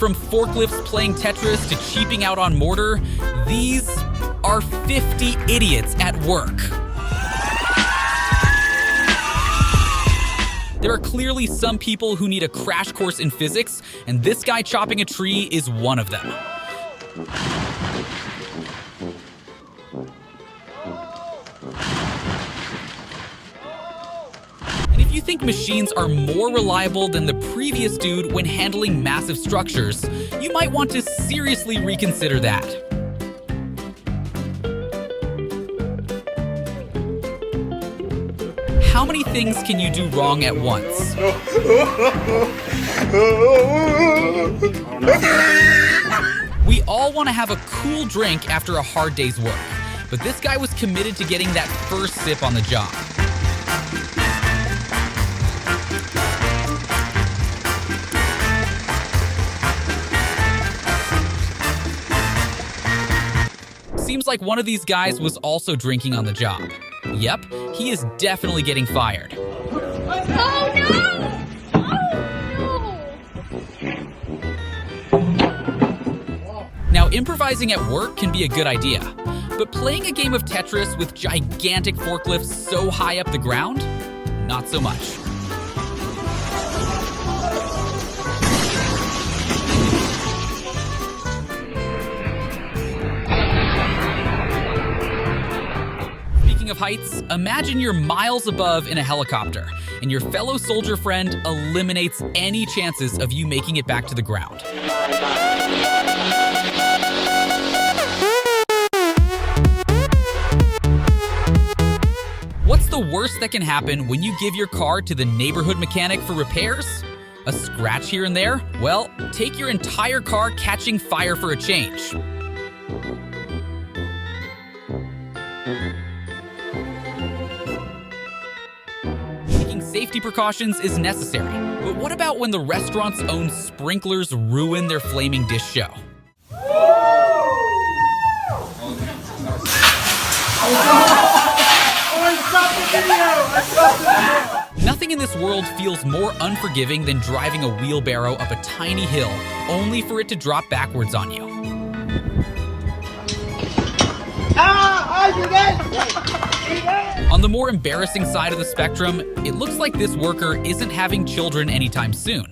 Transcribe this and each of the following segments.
From forklifts playing Tetris to cheaping out on mortar, these are 50 idiots at work. There are clearly some people who need a crash course in physics, and this guy chopping a tree is one of them. And if you think machines are more reliable than the previous dude when handling massive structures, you might want to seriously reconsider that. How many things can you do wrong at once? We all want to have a cool drink after a hard day's work, but this guy was committed to getting that first sip on the job. Seems like one of these guys was also drinking on the job. Yep, he is definitely getting fired. Oh no! Oh no! Now, improvising at work can be a good idea, but playing a game of Tetris with gigantic forklifts so high up the ground? Not so much. Of heights, imagine you're miles above in a helicopter, and your fellow soldier friend eliminates any chances of you making it back to the ground. What's the worst that can happen when you give your car to the neighborhood mechanic for repairs? A scratch here and there? Well, take your entire car catching fire for a change. Safety precautions is necessary, but what about when the restaurant's own sprinklers ruin their flaming dish show? Nothing in this world feels more unforgiving than driving a wheelbarrow up a tiny hill, only for it to drop backwards on you. On the more embarrassing side of the spectrum, it looks like this worker isn't having children anytime soon.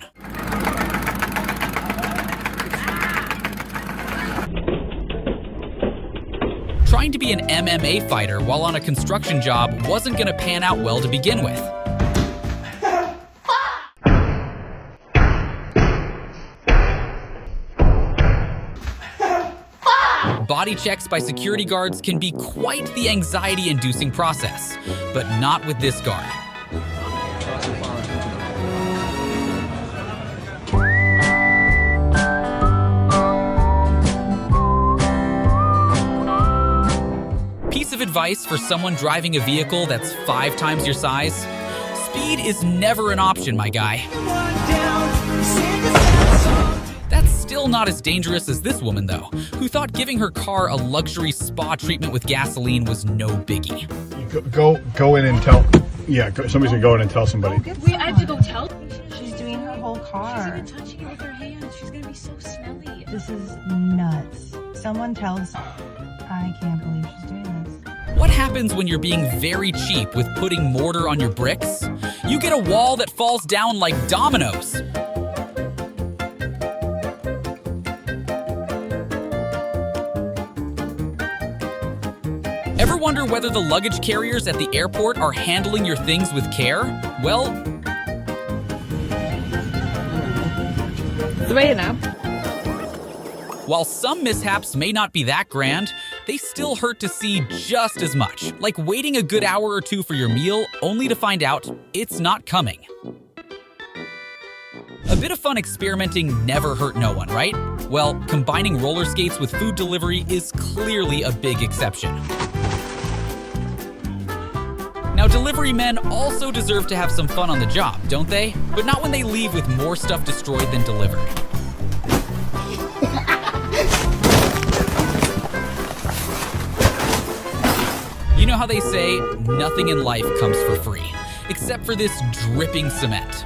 Trying to be an MMA fighter while on a construction job wasn't going to pan out well to begin with. Body checks by security guards can be quite the anxiety-inducing process, but not with this guard. Piece of advice for someone driving a vehicle that's 5 times your size: speed is never an option, my guy. Still not as dangerous as this woman, though, who thought giving her car a luxury spa treatment with gasoline was no biggie. Go in and tell. Yeah, somebody's gonna go in and tell somebody. Wait, I have to go tell? She's doing her whole car. She's even touching it with her hands. She's gonna be so smelly. This is nuts. Someone tells. I can't believe she's doing this. What happens when you're being very cheap with putting mortar on your bricks? You get a wall that falls down like dominoes. Ever wonder whether the luggage carriers at the airport are handling your things with care? Well, 3 now. While some mishaps may not be that grand, they still hurt to see just as much, like waiting a good hour or two for your meal only to find out it's not coming. A bit of fun experimenting never hurt no one, right? Well, combining roller skates with food delivery is clearly a big exception. Now, delivery men also deserve to have some fun on the job, don't they? But not when they leave with more stuff destroyed than delivered. You know how they say, nothing in life comes for free, except for this dripping cement.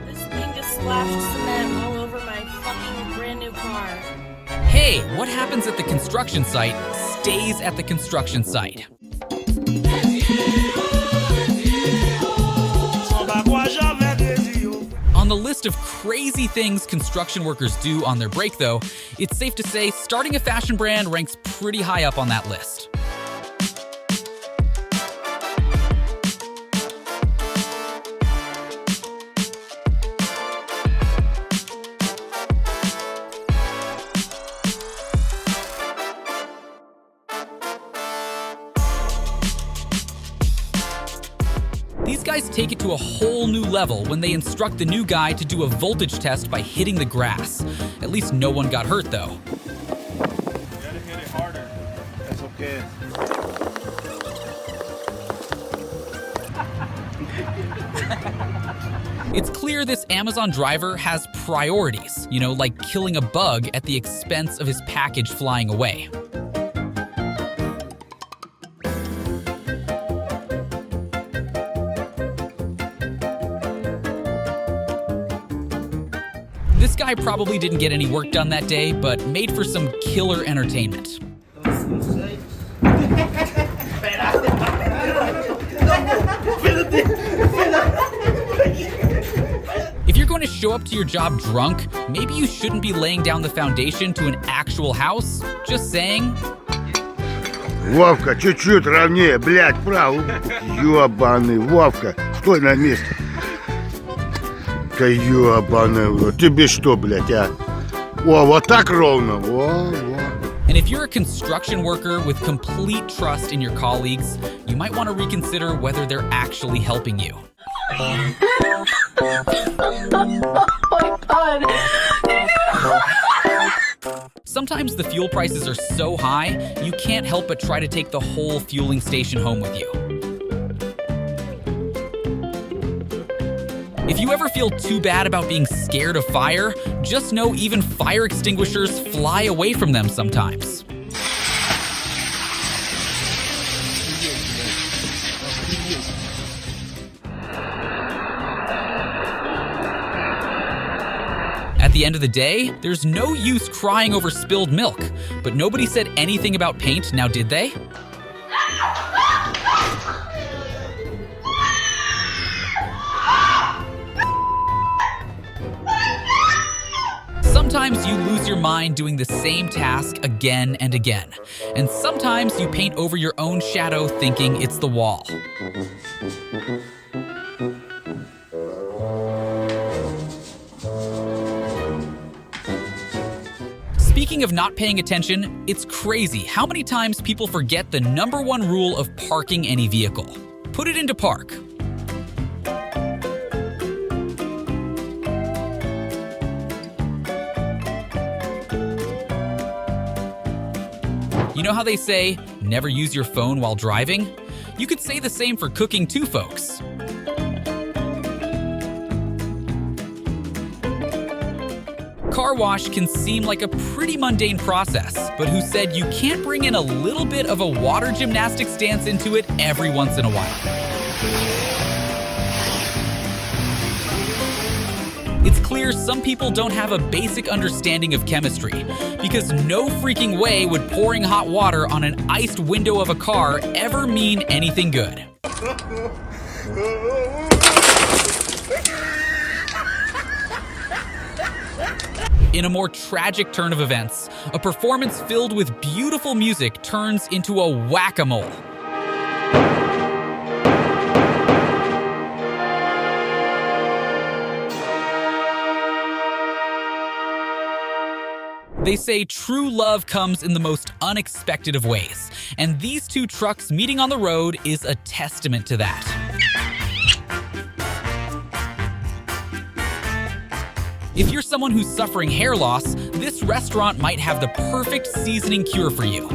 This thing just splashed cement all over hey, what happens at the construction site stays at the construction site. On the list of crazy things construction workers do on their break, though, it's safe to say starting a fashion brand ranks pretty high up on that list. These guys take it to a whole new level when they instruct the new guy to do a voltage test by hitting the grass. At least no one got hurt, though. You gotta hit it harder. That's okay. It's clear this Amazon driver has priorities, like killing a bug at the expense of his package flying away. This guy probably didn't get any work done that day, but made for some killer entertainment. If you're going to show up to your job drunk, maybe you shouldn't be laying down the foundation to an actual house. Just saying. Вовка, чуть-чуть ровнее, блядь, право. Ёбаный, Вовка, стой на месте. Да ёбаный, тебе что, блядь, а? О, вот так ровно. Во. And if you're a construction worker with complete trust in your colleagues, you might want to reconsider whether they're actually helping you. Sometimes the fuel prices are so high, you can't help but try to take the whole fueling station home with you. If you ever feel too bad about being scared of fire, just know even fire extinguishers fly away from them sometimes. At the end of the day, there's no use crying over spilled milk, but nobody said anything about paint, now did they? Sometimes you lose your mind doing the same task again and again, and sometimes you paint over your own shadow thinking it's the wall. Speaking of not paying attention, it's crazy how many times people forget the #1 rule of parking any vehicle. Put it into park. You know how they say, never use your phone while driving? You could say the same for cooking too, folks. Car wash can seem like a pretty mundane process, but who said you can't bring in a little bit of a water gymnastics dance into it every once in a while? It's clear some people don't have a basic understanding of chemistry, because no freaking way would pouring hot water on an iced window of a car ever mean anything good. In a more tragic turn of events, a performance filled with beautiful music turns into a whack-a-mole. They say true love comes in the most unexpected of ways, and these two trucks meeting on the road is a testament to that. If you're someone who's suffering hair loss, this restaurant might have the perfect seasoning cure for you.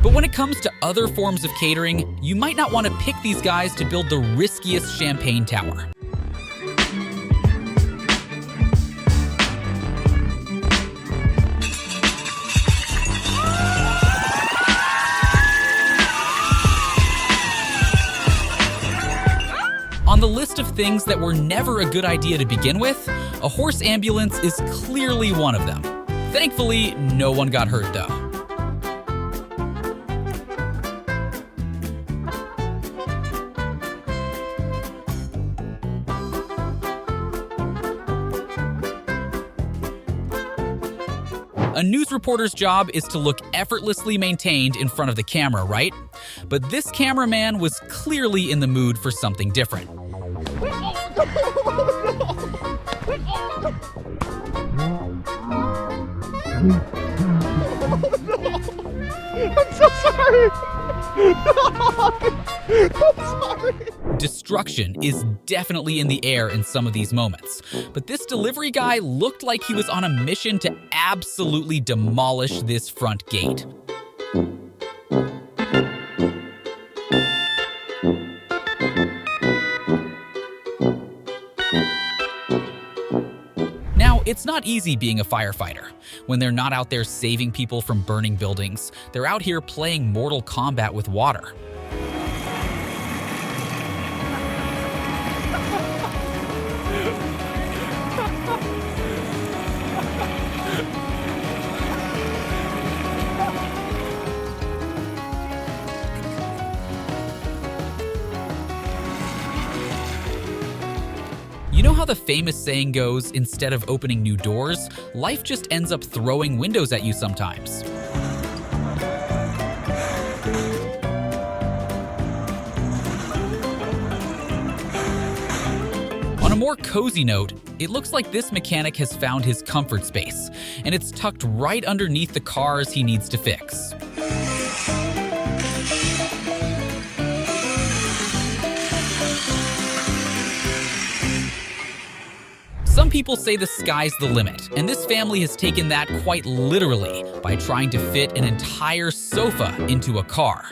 But when it comes to other forms of catering, you might not want to pick these guys to build the riskiest champagne tower. the list of things that were never a good idea to begin with, a horse ambulance is clearly one of them. Thankfully, no one got hurt though. A news reporter's job is to look effortlessly maintained in front of the camera, right? But this cameraman was clearly in the mood for something different. I'm so sorry. I'm sorry. Destruction is definitely in the air in some of these moments, but this delivery guy looked like he was on a mission to absolutely demolish this front gate. Now, it's not easy being a firefighter. When they're not out there saving people from burning buildings, they're out here playing Mortal Kombat with water. You know how the famous saying goes, instead of opening new doors, life just ends up throwing windows at you sometimes. On a more cozy note, it looks like this mechanic has found his comfort space, and it's tucked right underneath the cars he needs to fix. Some people say the sky's the limit, and this family has taken that quite literally by trying to fit an entire sofa into a car.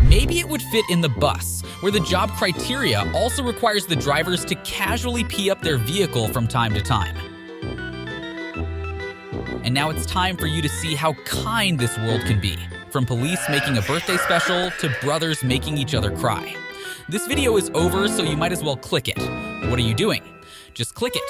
Maybe it would fit in the bus, where the job criteria also requires the drivers to casually pee up their vehicle from time to time. And now it's time for you to see how kind this world can be, from police making a birthday special to brothers making each other cry. This video is over, so you might as well click it. What are you doing? Just click it.